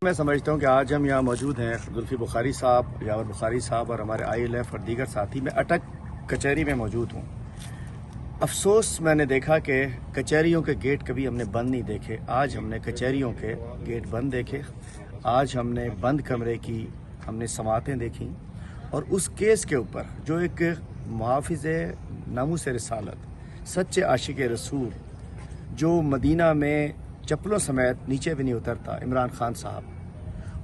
میں سمجھتا ہوں کہ آج ہم یہاں موجود ہیں زلفی بخاری صاحب، یاور بخاری صاحب اور ہمارے ILF اور دیگر ساتھی میں اٹک کچہری میں موجود ہوں۔ افسوس میں نے دیکھا کہ کچہریوں کے گیٹ کبھی ہم نے بند نہیں دیکھے، آج ہم نے کچہریوں کے گیٹ بند دیکھے، آج ہم نے بند کمرے کی ہم نے سماعتیں دیکھیں، اور اس کیس کے اوپر جو ایک محافظ ناموس رسالت، سچے عاشق رسول، جو مدینہ میں چپلوں سمیت نیچے بھی نہیں اترتا، عمران خان صاحب،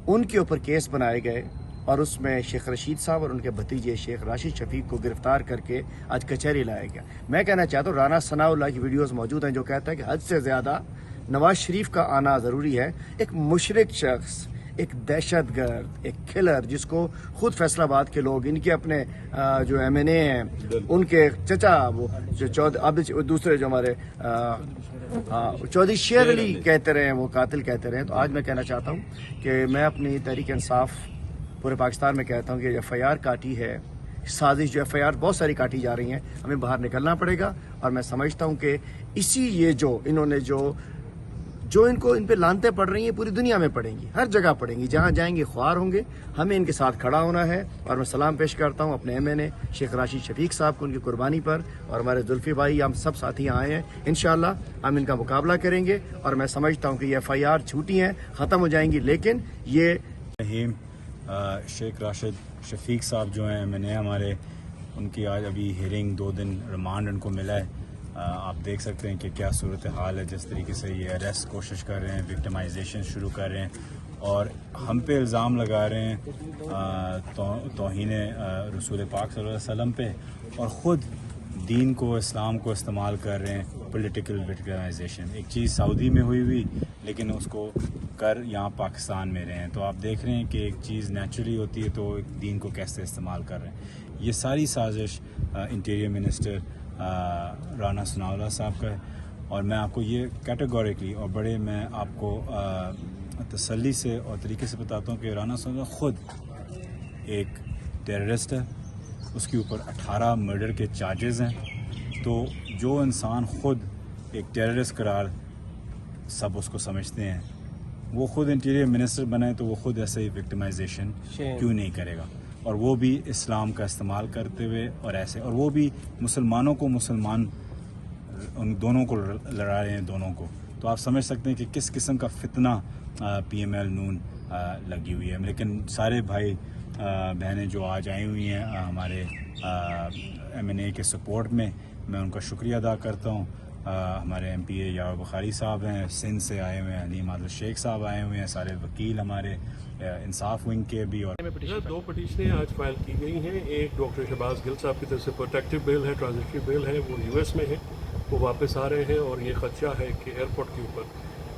ان کے اوپر کیس بنائے گئے، اور اس میں شیخ رشید صاحب اور ان کے بھتیجے شیخ راشد شفیق کو گرفتار کر کے آج کچہری لایا گیا۔ میں کہنا چاہتا ہوں رانا ثناء اللہ کی ویڈیوز موجود ہیں جو کہتا ہے کہ حد سے زیادہ نواز شریف کا آنا ضروری ہے۔ ایک مشرک شخص، ایک دہشت گرد، ایک کھلر، جس کو خود فیصل آباد کے لوگ، ان کے اپنے جو MNA ہیں، ان کے چچا، وہ اب دوسرے جو ہمارے چودھری شیر علی کہتے رہے ہیں، وہ قاتل کہتے رہے ہیں۔ تو آج میں کہنا چاہتا ہوں کہ میں اپنی تحریک انصاف پورے پاکستان میں کہتا ہوں کہ FIR کاٹی ہے، سازش جو FIR بہت ساری کاٹی جا رہی ہیں، ہمیں باہر نکلنا پڑے گا، اور میں سمجھتا ہوں کہ اسی یہ جو انہوں نے جو ان پہ لانتیں پڑ رہی ہیں پوری دنیا میں پڑیں گی، ہر جگہ پڑیں گی، جہاں جائیں گے خوار ہوں گے، ہمیں ان کے ساتھ کھڑا ہونا ہے۔ اور میں سلام پیش کرتا ہوں اپنے MNA شیخ راشد شفیق صاحب کو ان کی قربانی پر، اور ہمارے زلفی بھائی، ہم سب ساتھی آئے ہیں، انشاءاللہ ہم ان کا مقابلہ کریں گے، اور میں سمجھتا ہوں کہ یہ FIR چھوٹی ہیں، ختم ہو جائیں گی، لیکن یہ شیخ راشد شفیق صاحب جو ہیں MNA ہمارے، ان کی آج ابھی ہیئرنگ 2 دن ریمانڈ ان کو ملا ہے۔ آپ دیکھ سکتے ہیں کہ کیا صورتحال ہے، جس طریقے سے یہ اریسٹ کوشش کر رہے ہیں، وکٹمائزیشن شروع کر رہے ہیں، اور ہم پہ الزام لگا رہے ہیں توہین رسول پاک صلی اللہ علیہ وسلم پہ، اور خود دین کو، اسلام کو استعمال کر رہے ہیں پولیٹیکل وکٹمائزیشن۔ ایک چیز سعودی میں ہوئی لیکن اس کو کر یہاں پاکستان میں رہے ہیں۔ تو آپ دیکھ رہے ہیں کہ ایک چیز نیچرلی ہوتی ہے تو ایک دین کو کیسے استعمال کر رہے ہیں۔ یہ ساری سازش انٹیریئر منسٹر رانا ثناء اللہ صاحب کا ہے، اور میں آپ کو یہ کیٹیگوریکلی اور بڑے میں آپ کو تسلی سے اور طریقے سے بتاتا ہوں کہ رانا ثناء اللہ خود ایک ٹیررسٹ ہے، اس کے اوپر 18 مرڈر کے چارجز ہیں۔ تو جو انسان خود ایک ٹیررسٹ قرار سب اس کو سمجھتے ہیں، وہ خود انٹیریئر منسٹر بنائے تو وہ خود ایسے ہی وکٹمائزیشن کیوں نہیں کرے گا، اور وہ بھی اسلام کا استعمال کرتے ہوئے، اور ایسے، اور وہ بھی مسلمانوں کو، ان دونوں کو لڑا رہے ہیں، دونوں کو۔ تو آپ سمجھ سکتے ہیں کہ کس قسم کا فتنہ PML نون لگی ہوئی ہے۔ لیکن سارے بھائی بہنیں جو آج آئی ہوئی ہیں ہمارے MNA کے سپورٹ میں ان کا شکریہ ادا کرتا ہوں۔ ہمارے MPA یاور بخاری صاحب ہیں، سندھ سے آئے ہوئے ہیں، علیم عادل شیخ صاحب آئے ہوئے ہیں، سارے وکیل ہمارے انصاف ونگ کے بھی۔ اور 2 پٹیشنیں آج فائل کی گئی ہیں۔ ایک ڈاکٹر شہباز گل صاحب کی طرف سے پروٹیکٹیو بیل ہے، ٹرانزٹری بیل ہے، وہ US میں ہے، وہ واپس آ رہے ہیں، اور یہ خدشہ ہے کہ ایئرپورٹ کے اوپر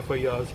FIRs